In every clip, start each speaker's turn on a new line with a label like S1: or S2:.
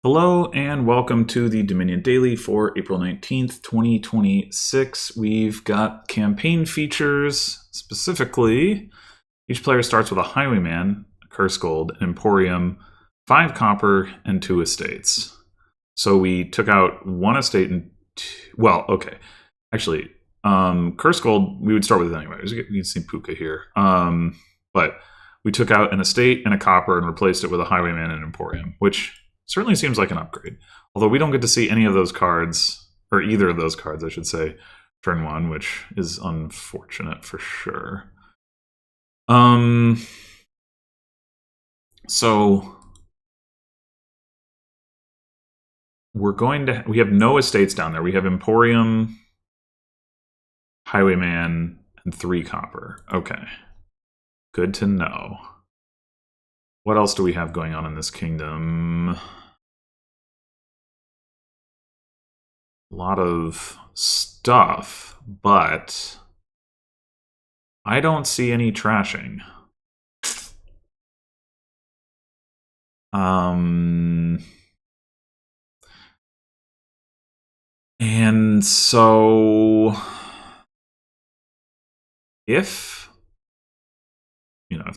S1: Hello and welcome to the Dominion Daily for April 19th, 2026. We've got campaign features. Specifically, each player starts with a Highwayman, a Curse Gold, an Emporium, 5 copper, and 2 estates. So we took out 1 estate and actually, Curse Gold we would start with it anyway. You can see Puka here. But we took out an estate and a copper and replaced it with a Highwayman and an Emporium, which certainly seems like an upgrade. Although we don't get to see any of those cards, or either of those cards, I should say, turn 1, which is unfortunate for sure. So we have no estates down there. We have Emporium, Highwayman, and 3 copper. Okay. Good to know. What else do we have going on in this kingdom? A lot of stuff, but I don't see any trashing. And so if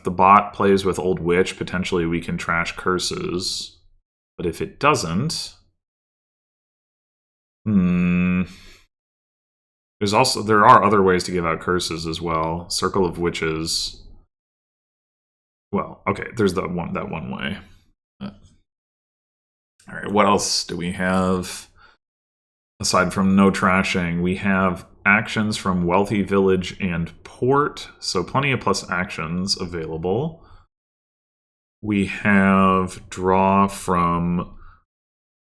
S1: the bot plays with Old Witch, potentially we can trash curses. But if it doesn't, there are other ways to give out curses as well. Circle of Witches. Well, okay, there's that one way. All right, what else do we have? Aside from no trashing, we have actions from Wealthy Village and Port, so plenty of plus actions available. We have draw from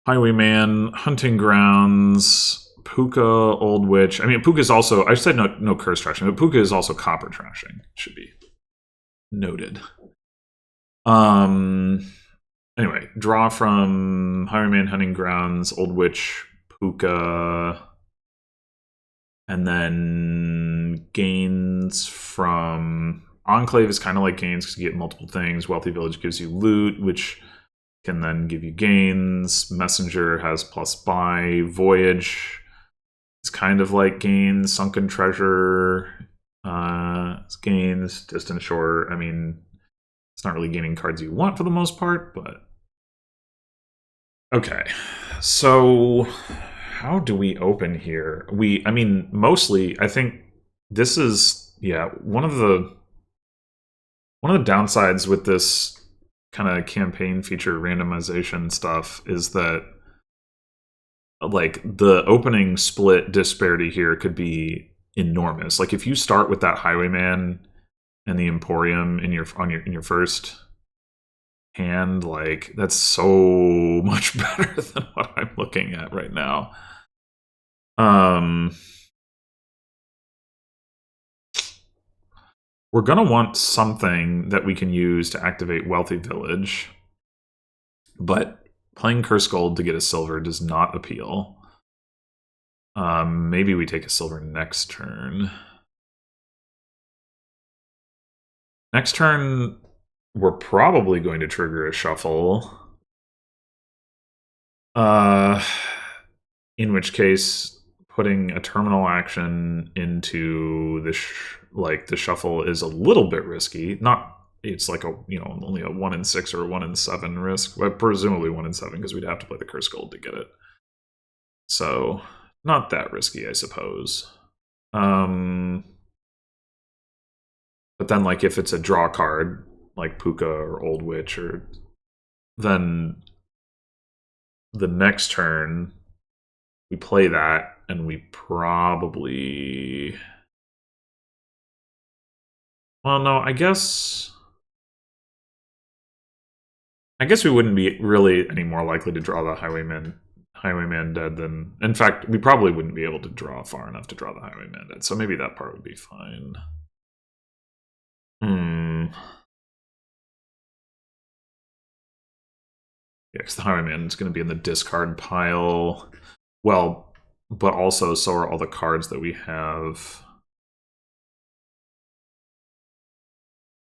S1: Highwayman, Hunting Grounds, Puka, Old Witch. I mean, Puka is also, I said no curse trashing, but Puka is also copper trashing. Should be noted. Anyway, draw from Highwayman, Hunting Grounds, Old Witch, Puka, and then gains from Enclave is kind of like gains because you get multiple things. Wealthy Village gives you loot, which can then give you gains. Messenger has plus buy. Voyage is kind of like gains. Sunken Treasure gains. Distant Shore, I mean, it's not really gaining cards you want for the most part, but okay. So how do we open here? Mostly, I think this is, one of the downsides with this kind of campaign feature randomization stuff is that, like, the opening split disparity here could be enormous. Like, if you start with that Highwayman and the Emporium in your first hand, like, that's so much better than what I'm looking at right now. We're gonna want something that we can use to activate Wealthy Village, but playing Curse Gold to get a silver does not appeal. Maybe we take a silver next turn. Next turn, we're probably going to trigger a shuffle. In which case, putting a terminal action into the shuffle is a little bit risky. It's like only a 1 in 6 or a 1 in 7 risk, but presumably 1 in 7 because we'd have to play the Curse Gold to get it. So not that risky, I suppose. But then, like, if it's a draw card like Puka or Old Witch, then the next turn we play that, and we probably... Well, no, I guess we wouldn't be really any more likely to draw the Highwayman dead than... In fact, we probably wouldn't be able to draw far enough to draw the Highwayman dead, so maybe that part would be fine. Yeah, because the Highwayman is going to be in the discard pile. Well, but also so are all the cards that we have.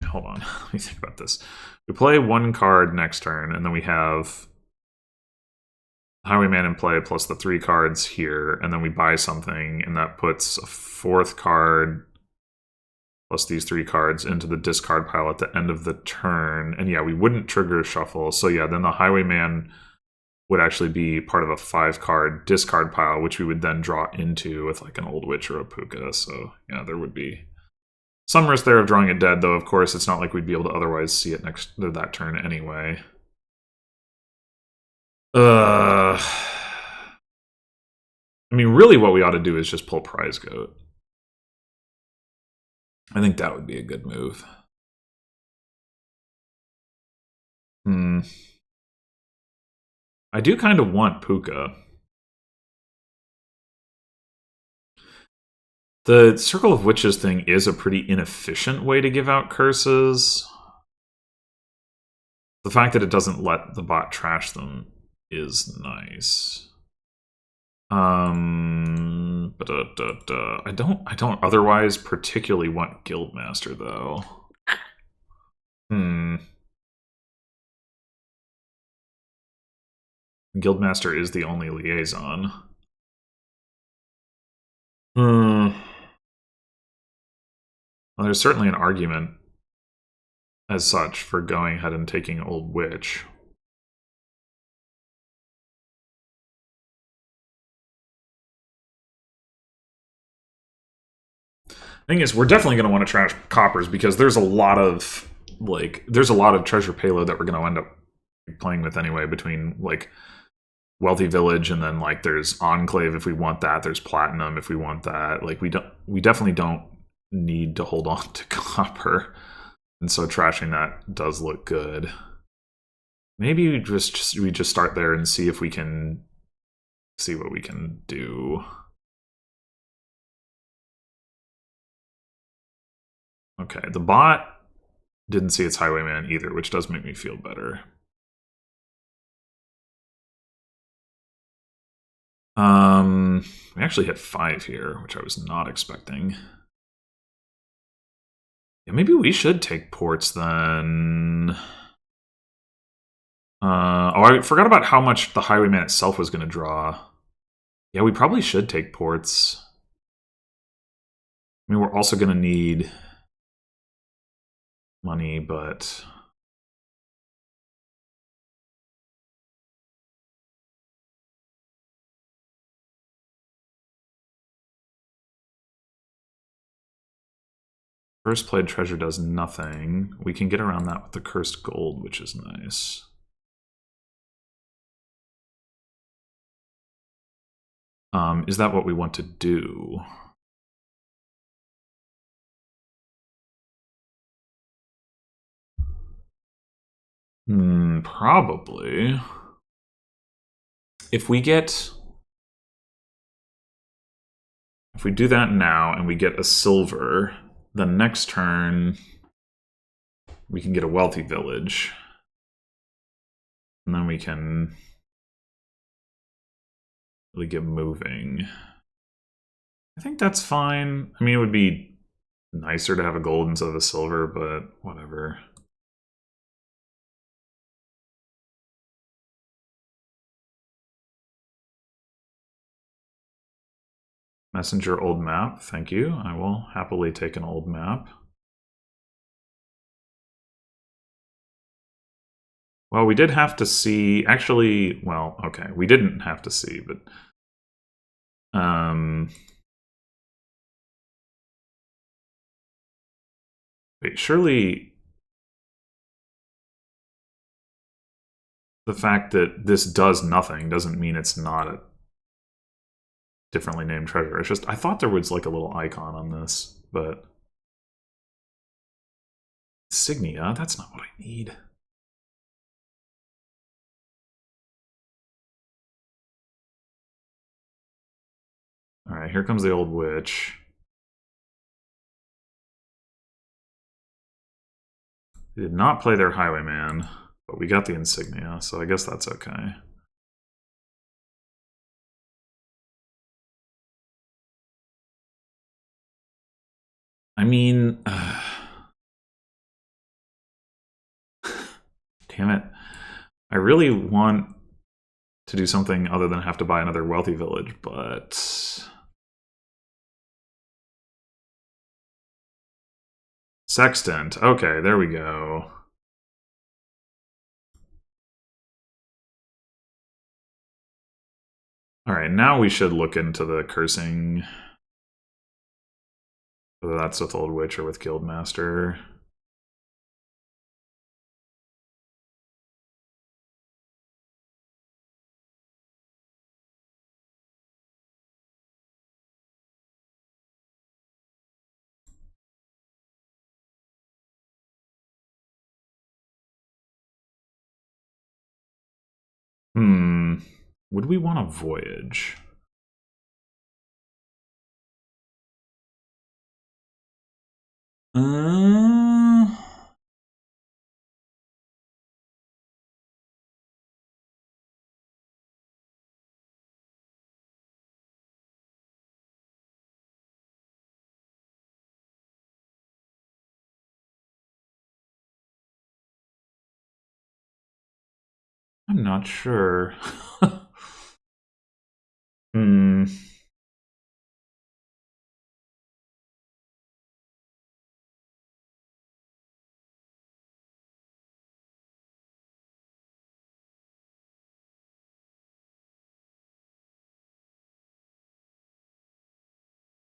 S1: Hold on, let me think about this. We play 1 card next turn, and then we have Highwayman in play plus the 3 cards here, and then we buy something, and that puts a 4th card plus these 3 cards into the discard pile at the end of the turn. And yeah, we wouldn't trigger a shuffle. So yeah, then the Highwayman would actually be part of a 5-card discard pile, which we would then draw into with like an Old Witch or a Puka. So yeah, there would be some risk there of drawing it dead, though of course it's not like we'd be able to otherwise see it next to that turn anyway. I mean, really what we ought to do is just pull Prize Goat. I think that would be a good move. I do kind of want Puka. The Circle of Witches thing is a pretty inefficient way to give out curses. The fact that it doesn't let the bot trash them is nice. I don't otherwise particularly want Guildmaster though. Guildmaster is the only liaison. Well, there's certainly an argument as such for going ahead and taking Old Witch. Thing is, we're definitely going to want to trash coppers because there's a lot of treasure payload that we're going to end up playing with anyway, between like Wealthy Village and then like there's Enclave if we want that, there's Platinum if we want that. Like we definitely don't need to hold on to copper, and so trashing that does look good. Maybe we just start there and see if we can see what we can do. Okay, the bot didn't see its Highwayman either, which does make me feel better. We actually hit 5 here, which I was not expecting. Yeah, maybe we should take ports then. I forgot about how much the Highwayman itself was going to draw. Yeah, we probably should take ports. I mean, we're also going to need money, but... First Played Treasure does nothing. We can get around that with the Cursed Gold, which is nice. Is that what we want to do? Probably. If we do that now and we get a silver, the next turn we can get a Wealthy Village. And then we can really get moving. I think that's fine. I mean, it would be nicer to have a gold instead of a silver, but whatever. Messenger old map, thank you. I will happily take an old map. Well, we did have to see, actually, well, okay, we didn't have to see, but wait, surely the fact that this does nothing doesn't mean it's not a differently named treasure. It's just, I thought there was like a little icon on this, but insignia, that's not what I need. All right, here comes the Old Witch. They did not play their Highwayman, but we got the insignia, so I guess that's okay. I mean, damn it. I really want to do something other than have to buy another wealthy village, but... Sextant. Okay, there we go. Alright, now we should look into the cursing. Whether that's with Old Witch or with Guildmaster. Would we want a voyage? I'm not sure. Hmm.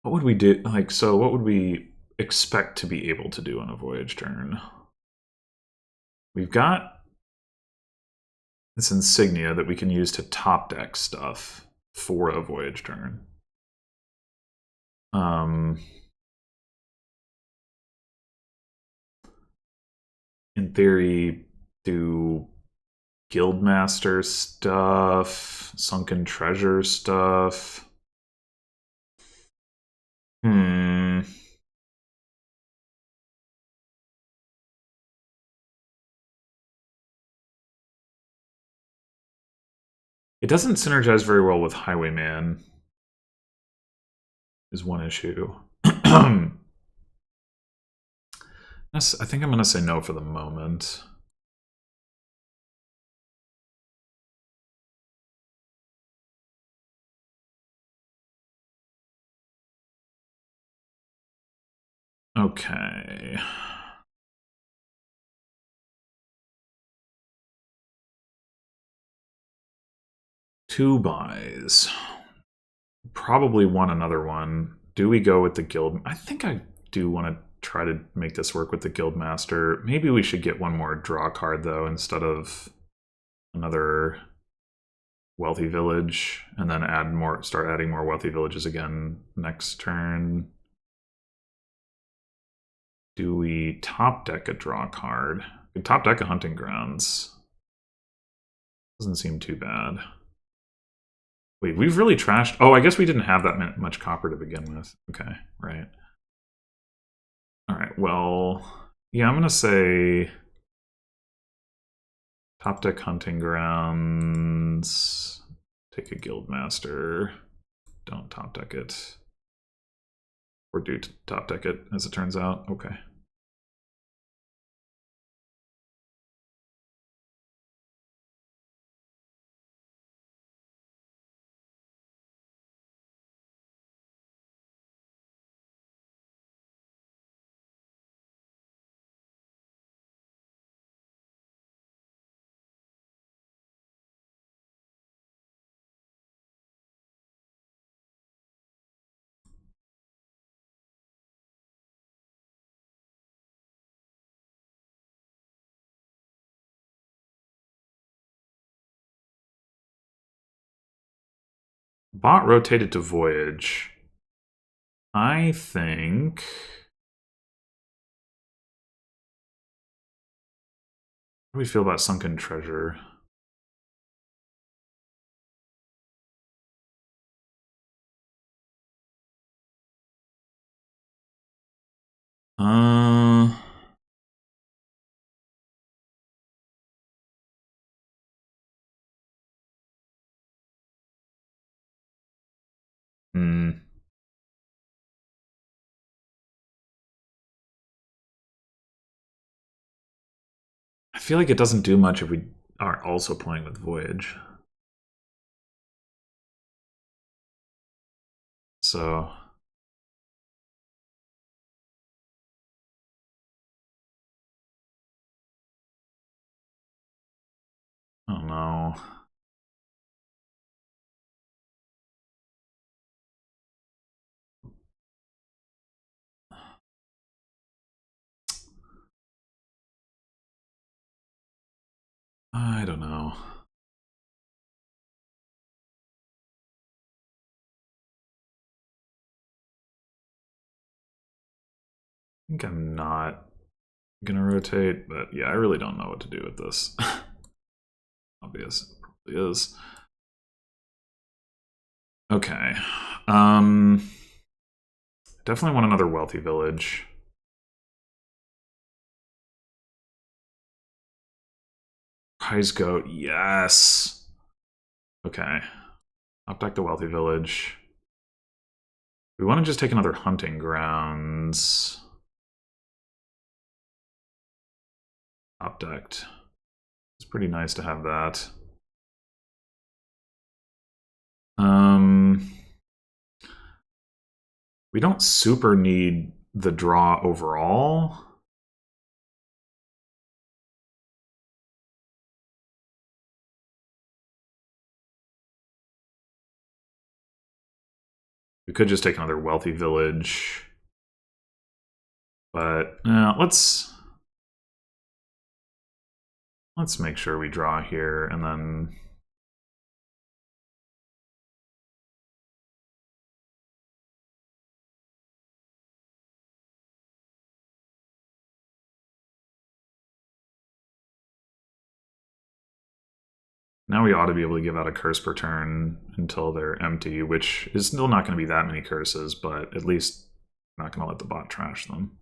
S1: What would we do? Like, so what would we expect to be able to do on a voyage turn? We've got this insignia that we can use to top deck stuff for a voyage turn. In theory, do Guildmaster stuff, Sunken Treasure stuff. It doesn't synergize very well with Highwayman, is one issue. I think I'm going to say no for the moment. Okay. Two buys. Probably want another one. Do we go with the guild? I think I do want to try to make this work with the Guildmaster. Maybe we should get one more draw card, though, instead of another wealthy village, and then start adding more wealthy villages again next turn. Do we top deck a draw card? We top deck a Hunting Grounds. Doesn't seem too bad. Wait, we've really trashed... Oh, I guess we didn't have that much copper to begin with. Okay, right. Alright, well... Yeah, I'm going to say... Top deck Hunting Grounds... Take a Guildmaster. Don't top deck it. Or do top deck it, as it turns out. Okay. Bot rotated to Voyage. I think... How do we feel about Sunken Treasure? I feel like it doesn't do much if we are also playing with Voyage. so... Oh no. I don't know. I think I'm not gonna rotate, but yeah, I really don't know what to do with this. Obvious, it probably is. Okay. Definitely want another wealthy village. Prize goat, yes. Okay. Updeck the wealthy village. We want to just take another hunting grounds. Updecked. It's pretty nice to have that. We don't super need the draw overall. We could just take another wealthy village. But let's make sure we draw here and then... Now we ought to be able to give out a curse per turn until they're empty, which is still not going to be that many curses, but at least I'm not going to let the bot trash them.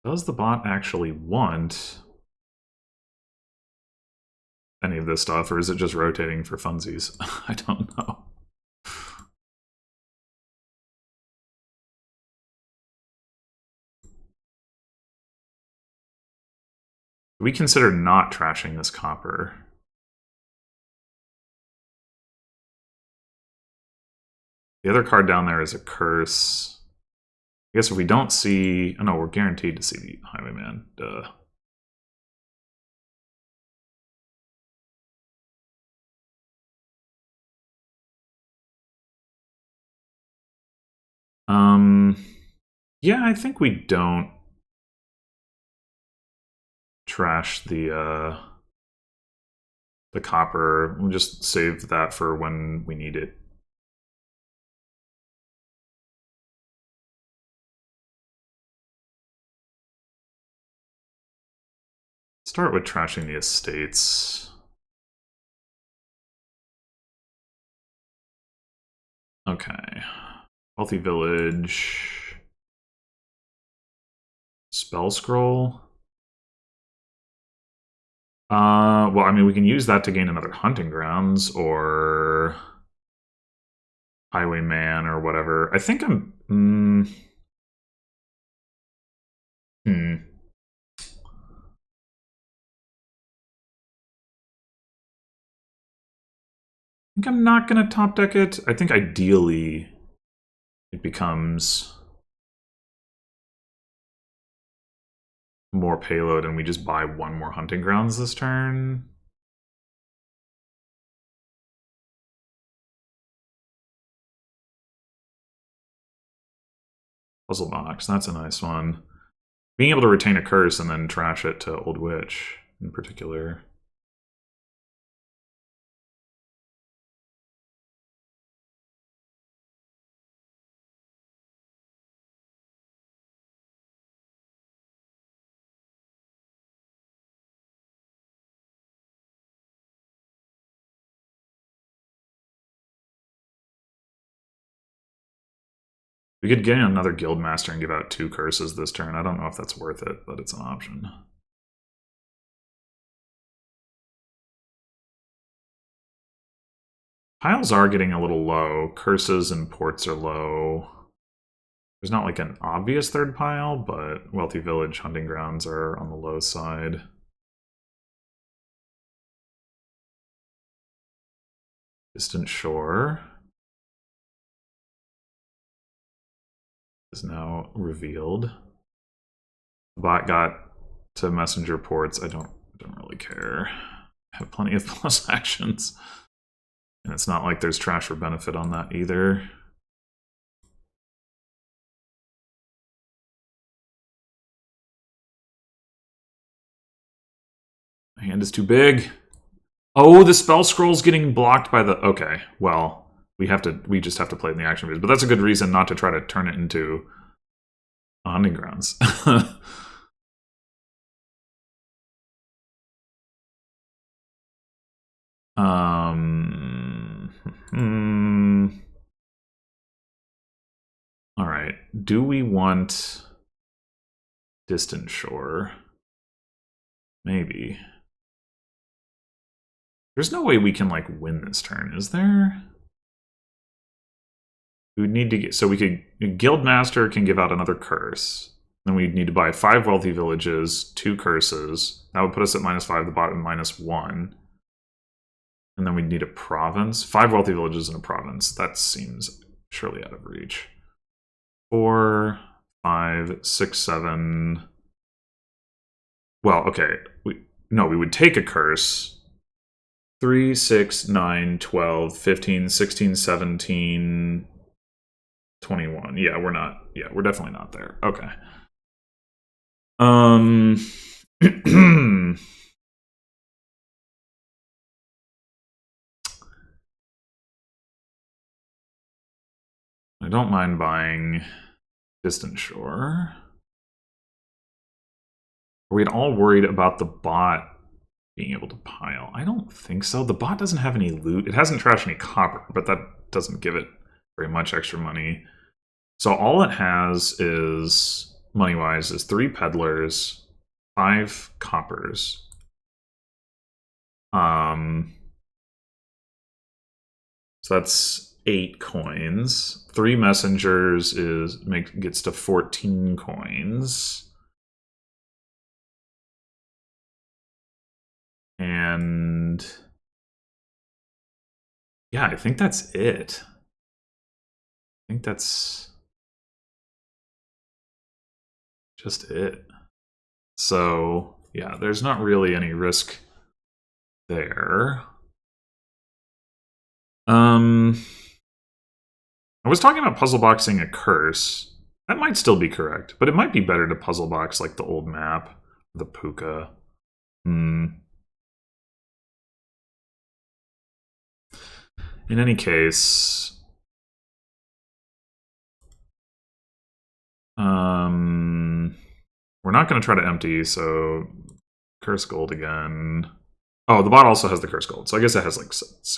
S1: Does the bot actually want any of this stuff, or is it just rotating for funsies? I don't know. We consider not trashing this copper. The other card down there is a curse. I guess if we don't see... Oh no, we're guaranteed to see the Highwayman. Duh. Yeah, I think we don't trash the copper. We'll just save that for when we need it. Start with trashing the estates. Okay. Wealthy village. Spell scroll. Well, I mean, we can use that to gain another hunting grounds or highwayman or whatever. I think I'm... I think I'm not going to top deck it. I think ideally it becomes more payload and we just buy one more hunting grounds this turn. Puzzle box, that's a nice one. Being able to retain a curse and then trash it to Old Witch in particular. We could gain another Guildmaster and give out 2 curses this turn. I don't know if that's worth it, but it's an option. Piles are getting a little low. Curses and ports are low. There's not like an obvious third pile, but Wealthy Village, Hunting Grounds are on the low side. Distant Shore is now revealed. The bot got to messenger ports. I don't really care. I have plenty of plus actions. And it's not like there's trash or benefit on that either. My hand is too big. Oh, the spell scroll's getting blocked by the... Okay, well, we just have to play it in the action phase. But that's a good reason not to try to turn it into Hunting Grounds. All right. Do we want Distant Shore? Maybe. There's no way we can, like, win this turn, is there? We would need to get... So we could... Guildmaster can give out another curse. Then we'd need to buy 5 Wealthy Villages, 2 curses. That would put us at -5, the bottom -1. And then we'd need a province. 5 Wealthy Villages and a province. That seems surely out of reach. 4, 5, 6, 7... Well, okay. We would take a curse. 3, 6, 9, 12, 15, 16, 17, 21. Yeah, we're not. Yeah, we're definitely not there. Okay. I don't mind buying Distant Shore. Are we at all worried about the bot being able to pile? I don't think so. The bot doesn't have any loot. It hasn't trashed any copper, but that doesn't give it very much extra money. So all it has is, money-wise, is 3 peddlers, 5 coppers. So that's 8 coins. 3 messengers gets to 14 coins. And yeah, I think that's it. I think that's just it. So yeah, there's not really any risk there. I was talking about puzzle boxing a curse. That might still be correct, but it might be better to puzzle box like the old map, the Puka. In any case, we're not going to try to empty, so curse gold again. Oh, the bot also has the curse gold, so I guess it has like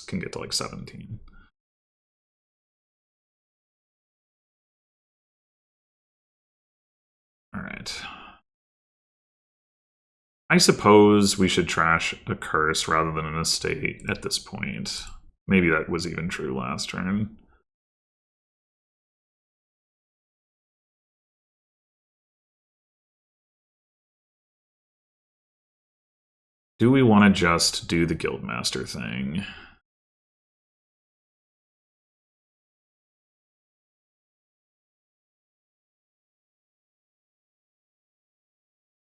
S1: can get to like 17. All right. I suppose we should trash a curse rather than an estate at this point. Maybe that was even true last turn. Do we want to just do the Guildmaster thing?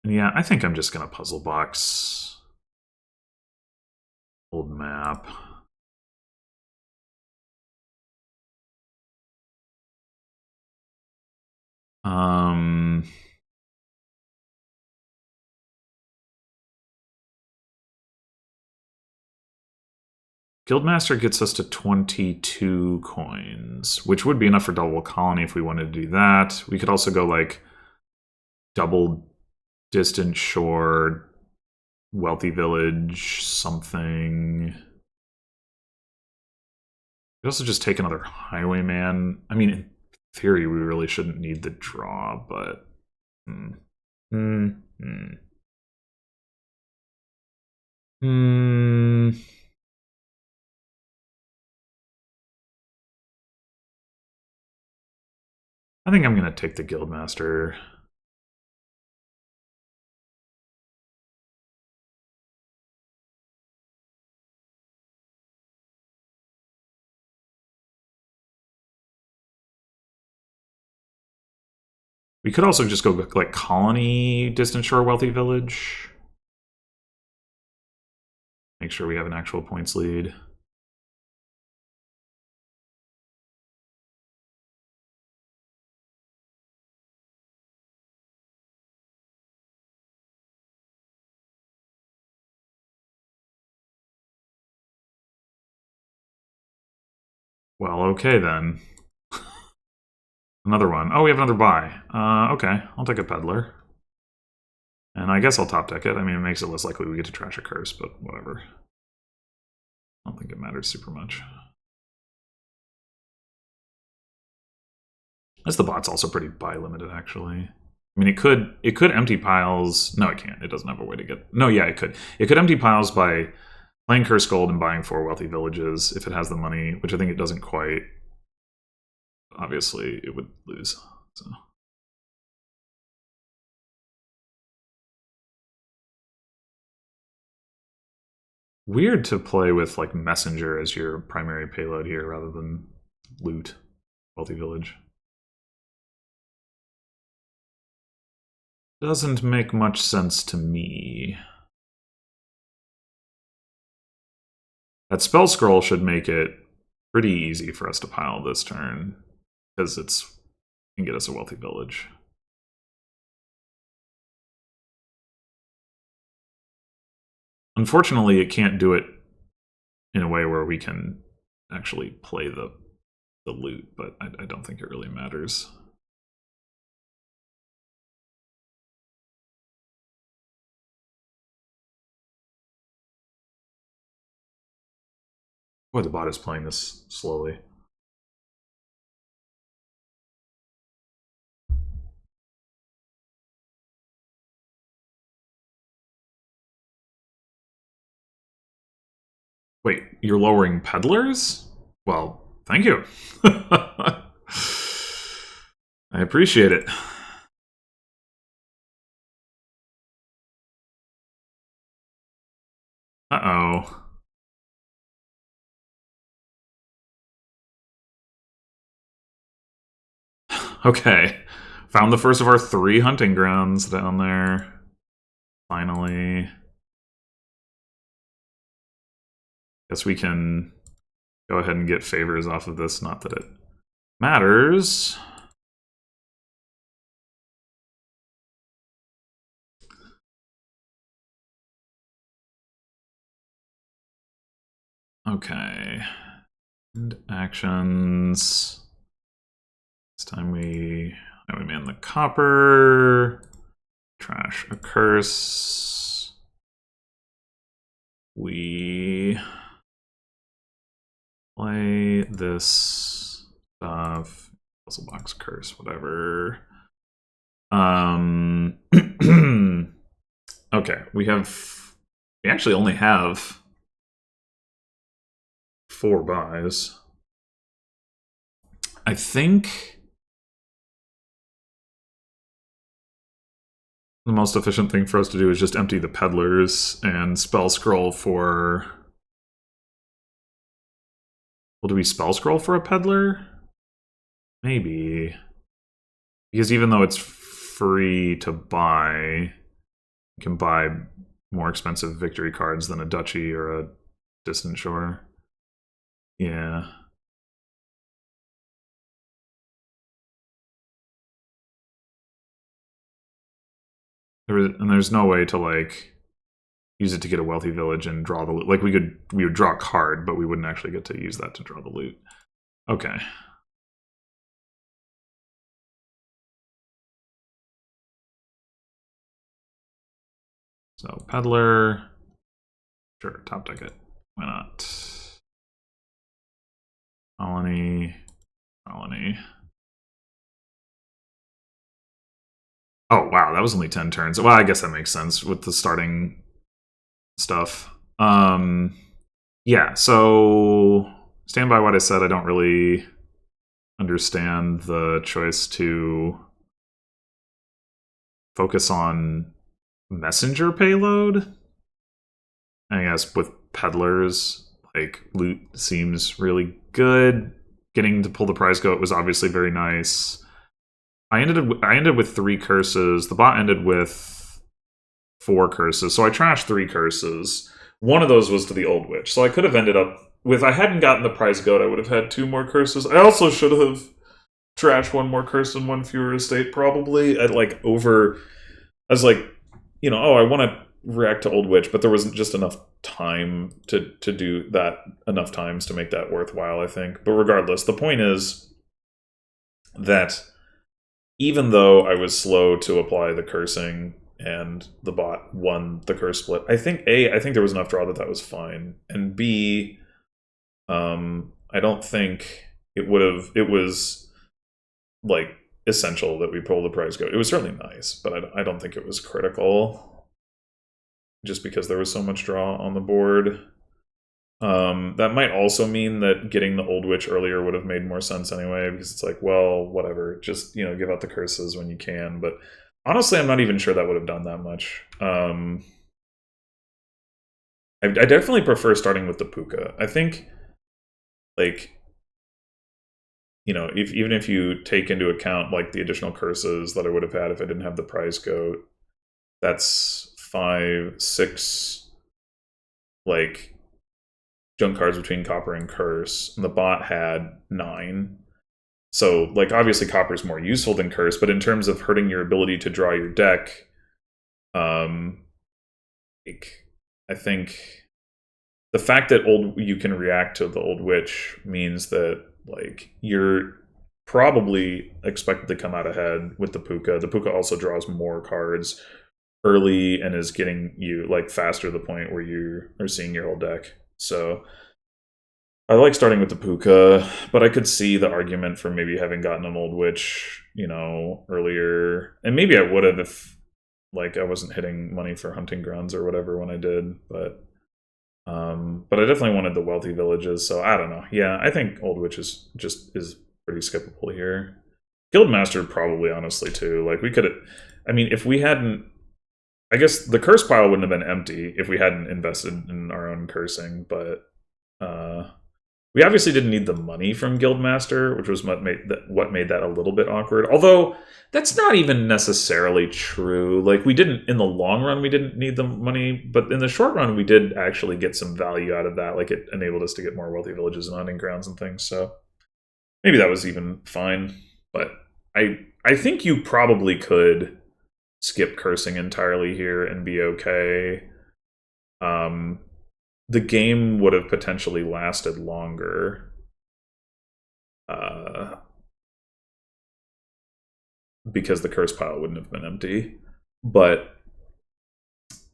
S1: Yeah, I think I'm just going to puzzle box old map. Guildmaster gets us to 22 coins, which would be enough for double colony if we wanted to do that. We could also go like double distant shore, wealthy village, something. We also just take another highwayman. I mean, in theory, we really shouldn't need the draw, but I think I'm going to take the Guildmaster. We could also just go like colony, distant shore, wealthy village. Make sure we have an actual points lead. Well, okay then. Another one. Oh, we have another buy. Okay, I'll take a peddler. And I guess I'll top deck it. I mean, it makes it less likely we get to trash a curse, but whatever. I don't think it matters super much. As the bot's also pretty buy limited, actually. I mean, it could empty piles. No, it can't. It doesn't have a way to get. No, yeah, it could. It could empty piles by playing Curse Gold and buying 4 wealthy villages if it has the money, which I think it doesn't quite. Obviously, it would lose. So. Weird to play with like Messenger as your primary payload here rather than loot wealthy village. Doesn't make much sense to me. That spell scroll should make it pretty easy for us to pile this turn, because it can get us a wealthy village. Unfortunately, it can't do it in a way where we can actually play the loot, but I don't think it really matters. Boy, the bot is playing this slowly. Wait, you're lowering peddlers? Well, thank you. I appreciate it. Uh-oh. Okay. Found the first of our 3 hunting grounds down there. Finally. Guess we can go ahead and get favors off of this. Not that it matters. Okay. And actions. This time we man the copper. Trash a curse. We play this stuff. Puzzle box curse, whatever. Okay, we actually only have 4 buys. I think the most efficient thing for us to do is just empty the peddlers and spell scroll for. Well, do we spell scroll for a peddler? Maybe. Because even though it's free to buy, you can buy more expensive victory cards than a duchy or a distant shore. Yeah. And there's no way to like use it to get a wealthy village and draw the loot. Like we would draw a card, but we wouldn't actually get to use that to draw the loot. Okay. So peddler. Sure, top deck it. Why not? Colony. Oh, wow, that was only 10 turns. Well, I guess that makes sense with the starting stuff. Yeah, so stand by what I said. I don't really understand the choice to focus on messenger payload. I guess with peddlers, like, loot seems really good. Getting to pull the prize goat was obviously very nice. I ended with 3 curses. The bot ended with 4 curses, so I trashed 3 curses. One of those was to the Old Witch, so I could have ended up with, I hadn't gotten the prize goat, I would have had 2 more curses. I also should have trashed 1 more curse and 1 fewer estate, probably. I was like, you know, oh, I want to react to Old Witch, but there wasn't just enough time to do that, enough times to make that worthwhile, I think. But regardless, the point is that even though I was slow to apply the cursing and the bot won the curse split, I think there was enough draw that was fine, and B, I don't think it was like essential that we pull the prize goat. It was certainly nice, but I don't think it was critical, just because there was so much draw on the board. That might also mean that getting the Old Witch earlier would have made more sense anyway, because it's like, well, whatever, just, you know, give out the curses when you can. But honestly, I'm not even sure that would have done that much. I definitely prefer starting with the Puka. I think, like, you know, even if you take into account like the additional curses that I would have had if I didn't have the prize goat, that's 5, 6, like, junk cards between Copper and Curse, and the bot had 9. So, like, obviously Copper's more useful than Curse, but in terms of hurting your ability to draw your deck, like, I think the fact that you can react to the Old Witch means that, like, you're probably expected to come out ahead with the Puka. The Puka also draws more cards early and is getting you, like, faster to the point where you are seeing your whole deck. So I like starting with the Puka, but I could see the argument for maybe having gotten an Old Witch, you know, earlier. And maybe I would have if, like, I wasn't hitting money for hunting grounds or whatever when I did, but I definitely wanted the wealthy villages, so I don't know. Yeah, I think Old Witch is pretty skippable here. Guildmaster probably, honestly, too. Like, we could have, I mean, if we hadn't, I guess the curse pile wouldn't have been empty if we hadn't invested in our own cursing, but we obviously didn't need the money from Guildmaster, which was what made that a little bit awkward. Although that's not even necessarily true. Like, we didn't, in the long run, we didn't need the money, but in the short run, we did actually get some value out of that. Like, it enabled us to get more wealthy villages and hunting grounds and things. So maybe that was even fine. But I think you probably could skip cursing entirely here and be okay. The game would have potentially lasted longer because the curse pile wouldn't have been empty. But,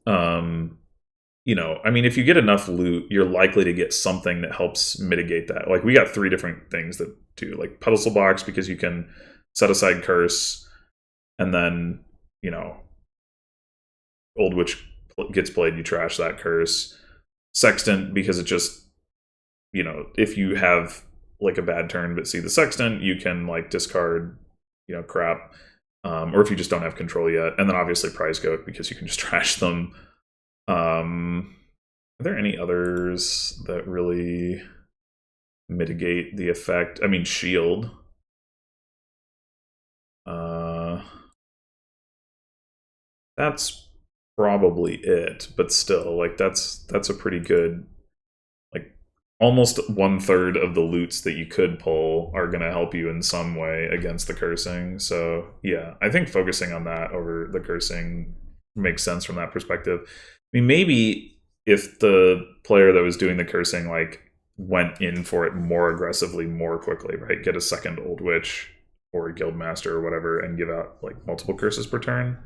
S1: you know, I mean, if you get enough loot, you're likely to get something that helps mitigate that. Like, we got 3 different things that do, like, pedestal box, because you can set aside curse, and then, you know, Old Witch gets played, you trash that curse. Sextant, because it just, you know, if you have, like, a bad turn but see the Sextant, you can, like, discard, you know, crap. Or if you just don't have control yet. And then obviously prize goat, because you can just trash them. Are there any others that really mitigate the effect? I mean, shield. That's probably it, but still, like, that's a pretty good, like, almost 1/3 of the loots that you could pull are going to help you in some way against the cursing. So yeah, I think focusing on that over the cursing makes sense from that perspective. I mean, maybe if the player that was doing the cursing, like, went in for it more aggressively, more quickly, right? Get a second Old Witch or Guildmaster or whatever and give out, like, multiple curses per turn,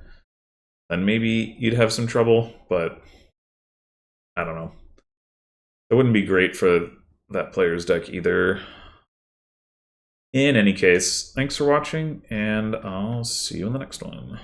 S1: then maybe you'd have some trouble, but I don't know. It wouldn't be great for that player's deck either. In any case, thanks for watching, and I'll see you in the next one.